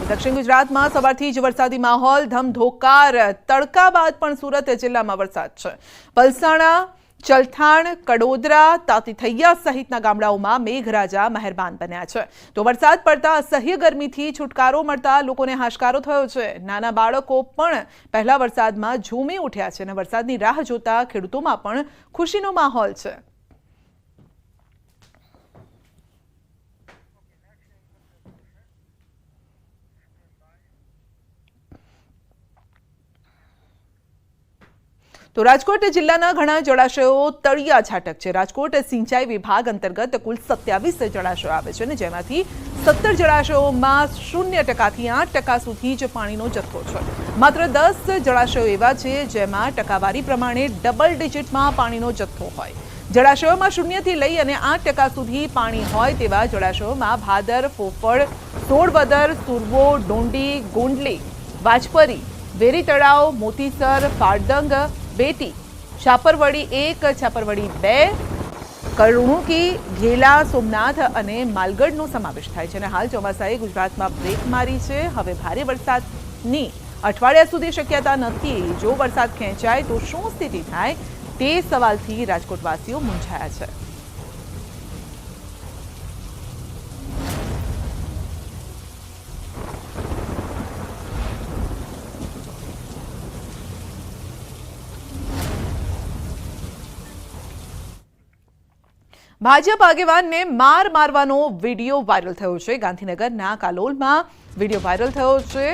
દક્ષિણ ગુજરાતમાં સવારથી જ વરસાદી માહોલ, ધમધોકાર તડકા બાદ પણ સુરત જિલ્લામાં વરસાદ છે। પલસાણા, ચલથાણ, કડોદરા, તાતીથૈયા સહિતના ગામડાઓમાં મેઘરાજા મહેરબાન બન્યા છે। તો વરસાદ પડતા અસહ્ય ગરમીથી છુટકારો મળતા લોકોને હાશકારો થયો છે। નાના બાળકો પણ પહેલા વરસાદમાં ઝૂમી ઉઠ્યા છે અને વરસાદની રાહ જોતા ખેડૂતોમાં પણ ખુશીનો માહોલ છે। તો રાજકોટ જિલ્લાના ઘણા જળાશયો તળિયા છાટક છે। રાજકોટ સિંચાઈ વિભાગ અંતર્ગત કુલ 27 જળાશયો આવે છે અને જેમાંથી 17 જળાશયોમાં 0% થી 8% સુધી જ પાણીનો જથ્થો છે। માત્ર 10 જળાશયો એવા છે જેમાં ટકાવારી પ્રમાણે ડબલ ડિજિટમાં પાણીનો જથ્થો હોય। જળાશયોમાં 0 થી લઈ અને 8% સુધી પાણી હોય તેવા જળાશયોમાં ભાદર, ફોફળ, સોળવદર, સુરવો, ડોંડી, ગોંડલી, વાજપરી, વેરી તળાવ, મોતીસર, ફાળદંગ, બેટી, છાપરવડી 1, છાપરવડી 2, કરુણુકી, ઘેલા, સોમનાથ અને માલગઢનો સમાવેશ થાય છે અને હાલ ચોમાસાએ ગુજરાતમાં બ્રેક મારી છે। હવે ભારે વરસાદની અઠવાડિયા સુધી શક્યતા નથી। જો વરસાદ ખેંચાય તો શું સ્થિતિ થાય તે સવાલથી રાજકોટવાસીઓ મૂંઝાયા છે। ભાજપ આગેવાનને માર મારવાનો વિડીયો વાયરલ થયો છે। ગાંધીનગરના કાલોલમાં વિડીયો વાયરલ થયો છે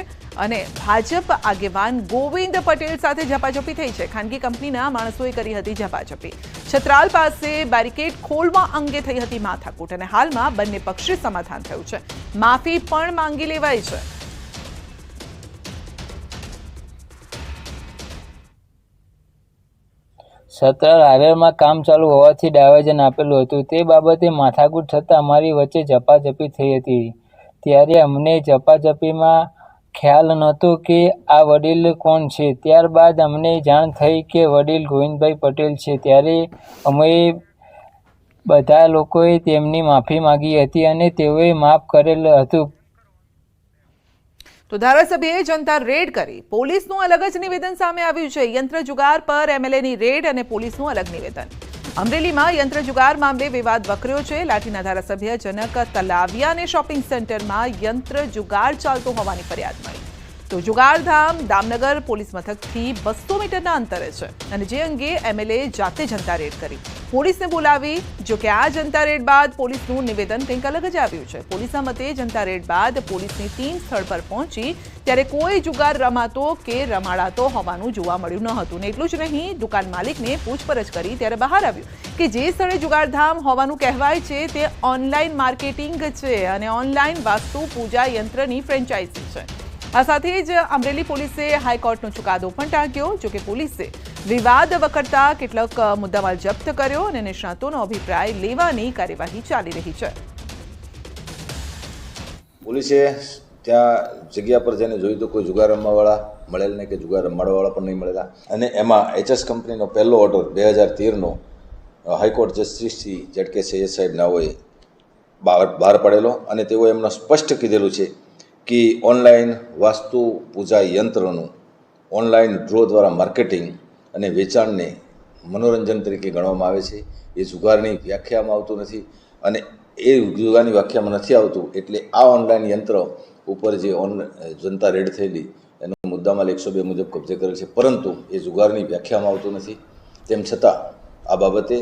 અને ભાજપ આગેવાન ગોવિંદ પટેલ સાથે ઝપાઝપી થઈ છે। ખાનગી કંપનીના માણસોએ કરી હતી ઝપાઝપી। છત્રાલ પાસે બેરિકેડ ખોલવા અંગે થઈ હતી માથાકૂટ અને હાલમાં બંને પક્ષે સમાધાન થયું છે। માફી પણ માંગી લેવાઈ છે। સત્તર હાઈવેમાં કામ ચાલુ હોવાથી ડાયવર્ઝન આપેલું હતું તે બાબતે માથાકૂટ થતાં અમારી વચ્ચે ઝપાઝપી થઈ હતી। ત્યારે અમને ઝપાઝપીમાં ખ્યાલ નહોતો કે આ વડીલ કોણ છે। ત્યારબાદ અમને જાણ થઈ કે વડીલ ગોવિંદભાઈ પટેલ છે। ત્યારે અમે બધા લોકોએ તેમની માફી માંગી હતી અને તેઓએ માફ કરેલ હતું। તો ધારાસભ્યએ જનતા રેડ કરી, પોલીસનું અલગ જ નિવેદન સામે આવ્યું છે। યંત્ર જુગાર પર એમએલએની રેડ અને પોલીસનું અલગ નિવેદન। અમરેલીમાં યંત્ર જુગાર મામલે વિવાદ વકર્યો છે। લાઠીના ધારાસભ્ય જનક તલાવિયાને શોપિંગ સેન્ટરમાં યંત્ર જુગાર ચાલતો હોવાની ફરિયાદ મળી। તો જુગારધામ દામનગર પોલીસ મથકથી 200 મીટરના અંતરે છે અને જે અંગે એમએલએ જાતે જનતા રેડ કરી, પોલીસને બોલાવી। જો કે આ જનતા રેડ બાદ પોલીસનું નિવેદન કંઈક અલગ જ આવ્યું છે। પોલીસના મતે જનતા રેડ બાદ પોલીસની ટીમ સ્થળ પર પહોંચી ત્યારે કોઈ જુગાર રમાતો કે રમાડાતો હોવાનું જોવા મળ્યું ન હતું ને એટલું જ નહીં, દુકાન માલિકને પૂછપરછ કરી ત્યારે બહાર આવ્યું કે જે સ્થળે જુગારધામ હોવાનું કહેવાય છે તે ઓનલાઈન માર્કેટિંગ છે અને ઓનલાઈન વાસ્તુ પૂજા યંત્રની ફ્રેન્ચાઇઝી છે। આ સાથે જ અમરેલી પોલીસે હાઈકોર્ટનો ચુકાદો પણ ટાંક્યો। જો કે પોલીસે વિવાદ વકરતા કેટલાક મુદ્દામાલ જપ્ત કર્યો અને નિષ્ણાતોનો અભિપ્રાય લેવાની કાર્યવાહી ચાલી રહી છે। પોલીસે ત્યાં જગ્યા પર જઈને જોયું તો કોઈ જુગાર રમવાવાળા મળેલ નહીં કે જુગાર રમાડવાવાળા પણ નહીં મળેલા અને એમાં એચએસ કંપનીનો પહેલો ઓર્ડર 2013નો high court justice Shri ZK Sayed સાહેબ નાઓએ બહાર પાડેલો અને તેઓએ એમનું સ્પષ્ટ કીધેલું છે કે ઓનલાઈન વાસ્તુ પૂજા યંત્રનું ઓનલાઈન ડ્રો દ્વારા માર્કેટિંગ અને વેચાણને મનોરંજન તરીકે ગણવામાં આવે છે। એ જુગારની વ્યાખ્યામાં આવતું નથી અને એ જુગારની વ્યાખ્યામાં નથી આવતું એટલે આ ઓનલાઈન યંત્ર ઉપર જે જનતા રેડ થયેલી એનો મુદ્દામાલ 102 મુજબ કબજે કરેલ છે, પરંતુ એ જુગારની વ્યાખ્યામાં આવતું નથી। તેમ છતાં આ બાબતે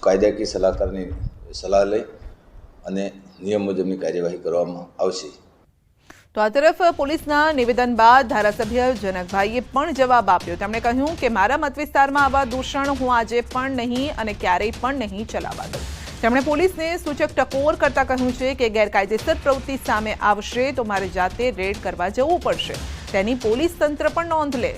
કાયદાકીય સલાહકારની સલાહ લઈ અને નિયમ મુજબની કાર્યવાહી કરવામાં આવશે। તો આ તરફ પોલીસના નિવેદન બાદ ધારાસભ્ય જનકભાઈએ પણ જવાબ આપ્યો। તેમણે કહ્યું કે મારા મત વિસ્તારમાં આવા દૂષણ હું આજે પણ નહીં અને ક્યારેય પણ નહીં ચલાવવા દઉં। તેમણે પોલીસને સૂચક ટકોર કરતા કહ્યું છે કે ગેરકાયદેસર પ્રવૃત્તિ સામે આવશે તો મારે જાતે રેડ કરવા જવું પડશે। તેની પોલીસ તંત્ર પણ નોંધ લે।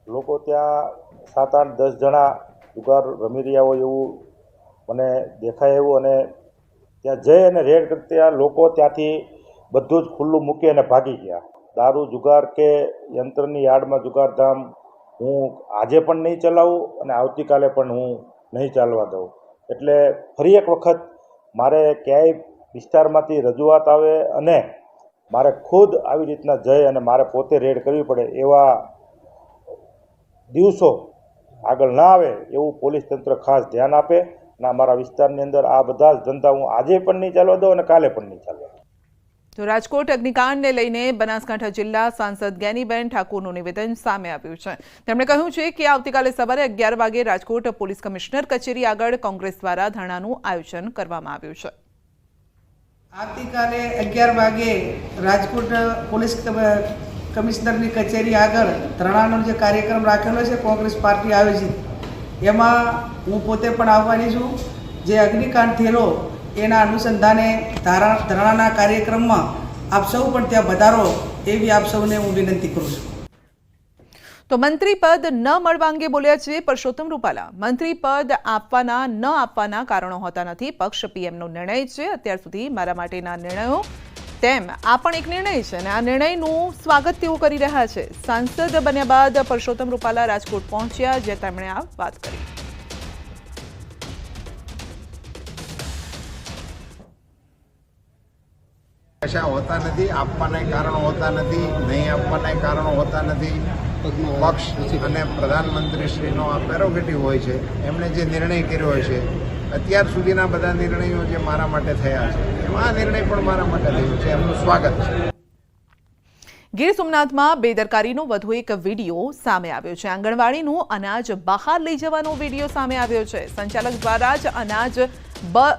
લોકો ત્યાં 7, 8, 10 જણા જુગાર રમી રહ્યા હોય એવું મને દેખાય એવું અને ત્યાં જઈ અને રેડ કરતા લોકો ત્યાંથી બધું જ ખુલ્લું મૂકી અને ભાગી ગયા। દારૂ જુગાર કે યંત્રની યાર્ડમાં જુગારધામ હું આજે પણ નહીં ચલાવું અને આવતીકાલે પણ હું નહીં ચાલવા દઉં। એટલે ફરી એક વખત મારે ક્યાંય વિસ્તારમાંથી રજૂઆત આવે અને મારે ખુદ આવી રીતના જઈ અને મારે પોતે રેડ કરવી પડે એવા દિવસો આગળ ના આવે એવું પોલીસ તંત્ર ખાસ ધ્યાન આપે અને અમારા વિસ્તારની અંદર આ બધા જ ધંધા હું આજે પણ નહીં ચાલવા દઉં અને કાલે પણ નહીં ચાલવા દઉં. તો રાજકોટ અગ્નિકાંડને લઈને બનાસકાંઠા જિલ્લા સાંસદ જ્ઞાનીબેન ઠાકુરનું નિવેદન સામે આવ્યું છે. તેમણે કહ્યું છે કે આવતીકાલે સવારે 11 વાગે રાજકોટ પોલીસ કમિશનર કચેરી આગળ કોંગ્રેસ દ્વારા ધરણાનું આયોજન કરવામાં આવ્યું છે. આવતીકાલે 11 વાગે રાજકોટ પોલીસ કમિશનરની કચેરી આગળ ધરણાનો જે કાર્યક્રમ રાખેલો છે કોંગ્રેસ પાર્ટી આયોજિત, એમાં હું પોતે પણ આવવાની છું. જે અગ્નિકાંડ થયેલો એના અનુસંધાને ધરણાના કાર્યક્રમમાં આપ સૌ પણ ત્યાં વધારો એવી આપ સૌને હું વિનંતી કરું છું. તો મંત્રી પદ ન મળવા અંગે બોલ્યા છે પરસોત્તમ રૂપાલા. મંત્રી પદ આપવાના ન આપવાના કારણો હોતા નથી, પક્ષ પીએમનો નિર્ણય છે. અત્યાર સુધી મારા માટેના નિર્ણયો તેમ આ પણ એક નિર્ણય છે અને આ નિર્ણયનું સ્વાગત તેઓ કરી રહ્યા છે. સાંસદ બન્યા બાદ પરસોત્તમ રૂપાલા રાજકોટ પહોંચ્યા, જે તેમણે આ વાત કરી. પૈસા હોતા નથી, આપવાના કારણો હોતા નથી, નહીં આપવાના કારણો હોતા નથી. પક્ષ અને પ્રધાનમંત્રીશ્રીનો આ પ્રેરોગેટિવ હોય છે. એમણે જે નિર્ણય કર્યો હોય છે, અત્યાર સુધીના બધા નિર્ણયો જે મારા માટે થયા છે એમાં આ નિર્ણય પણ મારા માટે થયો છે, એમનું સ્વાગત છે. ગીર સોમનાથમાં બેદરકારીનો વધુ એક વિડીયો સામે આવ્યો છે. આંગણવાડીનું અનાજ બહાર લઈ જવાનો વિડીયો સામે આવ્યો છે. સંચાલક દ્વારા જ અનાજ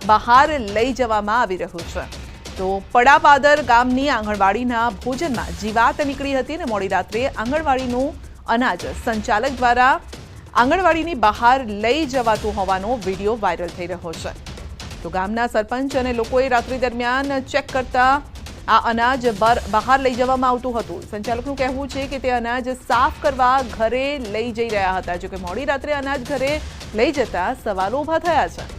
બહાર લઈ જવામાં આવી રહ્યું છે. તો પડાપાદર ગામની આંગણવાડીના ભોજનમાં જીવાત નીકળી હતી અને મોડી રાત્રે આંગણવાડીનું અનાજ સંચાલક દ્વારા આંગણવાડીની બહાર લઈ જવાતું હોવાનો વિડીયો વાયરલ થઈ રહ્યો છે. તો ગામના સરપંચ અને લોકોએ રાત્રિ દરમિયાન ચેક કરતા આ અનાજ બહાર લઈ જવામાં આવતું હતું. સંચાલકનું કહેવું છે કે તે અનાજ સાફ કરવા ઘરે લઈ જઈ રહ્યા હતા. જોકે મોડી રાત્રે અનાજ ઘરે લઈ જતા સવાલો ઊભા થયા છે.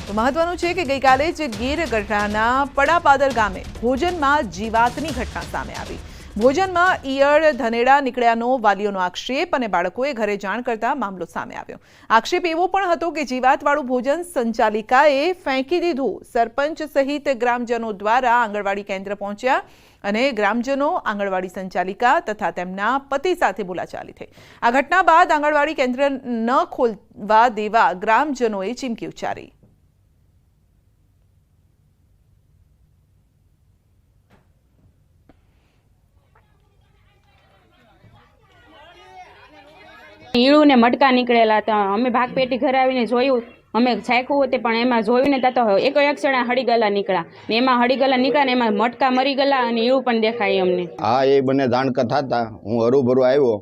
તો મહત્વનું છે કે ગઈકાલે જ ગીર ગઢડાના પડાપાદર ગામે ભોજનમાં જીવાતની ઘટના સામે આવી. ભોજનમાં ઈયળ ધનેડા નીકળ્યાનો વાલીઓનો આક્ષેપ અને બાળકોએ ઘરે જાણ કરતા મામલો સામે આવ્યો. આક્ષેપ એવો પણ હતો કે જીવાતવાળું ભોજન સંચાલિકાએ ફેંકી દીધું. સરપંચ સહિત ગ્રામજનો દ્વારા આંગણવાડી કેન્દ્ર પહોંચ્યા અને ગ્રામજનો, આંગણવાડી સંચાલિકા તથા તેમના પતિ સાથે બોલાચાલી થઈ. આ ઘટના બાદ આંગણવાડી કેન્દ્ર ન ખોલવા દેવા ગ્રામજનોએ ચીમકી ઉચ્ચારી. ઈળું ને મટકા નીકળેલા હતા. અમે ભાગપેટી ઘરે આવીને જોયું, અમે છાંક્યું હતું પણ એમાં જોયું ને ત્યાં તો એક ક્ષણે હળીગલા નીકળ્યા ને એમાં હળીગલા નીકળ્યા ને એમાં મટકા મરી ગયેલા અને ઈળું પણ દેખાય અમને. હા, એ બંને જાણકાર થતા હું હરુભરું આવ્યો,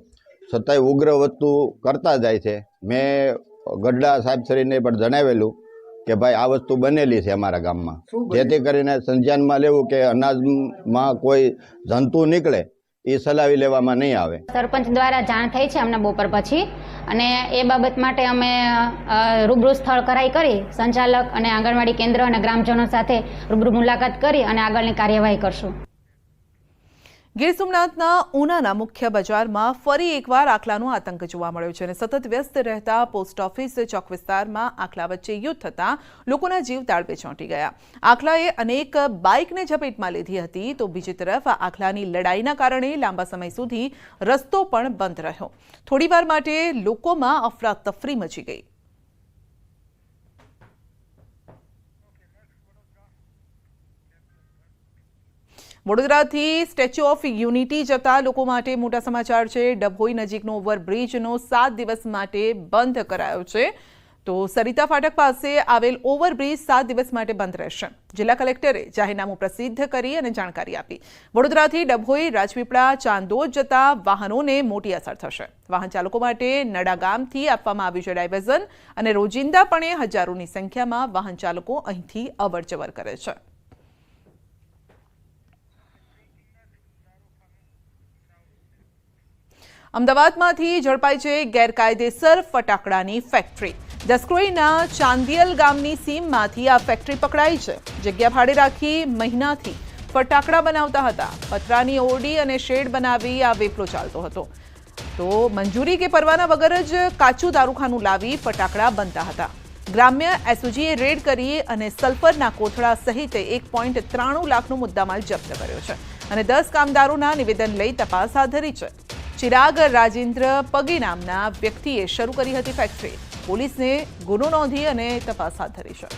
છતાંય ઉગ્ર વસ્તુ કરતા જાય છે. મેં ગઢડા સાહેબ શ્રીને પણ જણાવેલું કે ભાઈ આ વસ્તુ બનેલી છે અમારા ગામમાં, જેથી કરીને સંજ્ઞાનમાં લેવું કે અનાજમાં કોઈ જંતુ નીકળે એ સલાવી લેવામાં નહીં આવે. સરપંચ દ્વારા જાણ થઈ છે અમને બપોર પછી, અને એ બાબત માટે અમે રૂબરૂ સ્થળ કરાઈ કરી સંચાલક અને આંગણવાડી કેન્દ્ર અને ગ્રામજનો સાથે રૂબરૂ મુલાકાત કરી અને આગળની કાર્યવાહી કરશું. ગીર સોમનાથના ઉનાના મુખ્ય બજારમાં ફરી એકવાર આખલાનો આતંક જોવા મળ્યો છે અને સતત વ્યસ્ત રહેતા પોસ્ટ ઓફિસ ચોક વિસ્તારમાં આખલા વચ્ચે યુદ્ધ થતા લોકોના જીવ તાળવે ચોંટી ગયા. આખલાએ અનેક બાઇકને ઝપેટમાં લીધી હતી, તો બીજી તરફ આખલાની લડાઈના કારણે લાંબા સમય સુધી રસ્તો પણ બંધ રહ્યો. થોડીવાર માટે લોકોમાં અફરાતફરી મચી ગઈ. વડોદરાથી સ્ટેચ્યુ ઓફ યુનિટી જતા લોકો માટે મોટા સમાચાર છે. ડભોઈ નજીકનો ઓવરબ્રિજનો 7 દિવસ માટે બંધ કરાયો છે. તો સરિતા ફાટક પાસે આવેલ ઓવરબ્રિજ 7 દિવસ માટે બંધ રહેશે. જિલ્લા કલેક્ટરે જાહેરનામું પ્રસિદ્ધ કરી અને જાણકારી આપી. વડોદરાથી ડભોઈ, રાજપીપળા, ચાંદોદ જતા વાહનોને મોટી અસર થશે. વાહન ચાલકો માટે નડા ગામથી આપવામાં આવ્યું છે ડાયવર્ઝન અને રોજિંદાપણે હજારોની સંખ્યામાં વાહન ચાલકો અહીંથી અવરજવર કરે છે. અમદાવાદમાંથી ઝડપાઈ છે ગેરકાયદેસર ફટાકડાની ફેક્ટરી. જસક્રોઈના ચાંદિયલ ગામની સીમમાંથી આ ફેક્ટરી પકડાઈ છે. જગ્યા ભાડે રાખી મહિનાથી ફટાકડા બનાવતા હતા. પતરાની ઓરડી અને શેડ બનાવી આ વેપલો ચાલતો હતો. તો મંજૂરી કે પરવાના વગર જ કાચું દારૂખાનું લાવી ફટાકડા બનતા હતા. ગ્રામ્ય એસઓજીએ રેડ કરી અને સલ્ફરના કોથળા સહિત 1.93 લાખનો મુદ્દામાલ જપ્ત કર્યો છે અને 10 કામદારોના નિવેદન લઈ તપાસ હાથ ધરી છે. ચિરાગ રાજેન્દ્ર પગી નામના વ્યક્તિએ શરૂ કરી હતી ફેક્ટરી. પોલીસને ગુનો નોંધી અને તપાસ હાથ ધરી છે.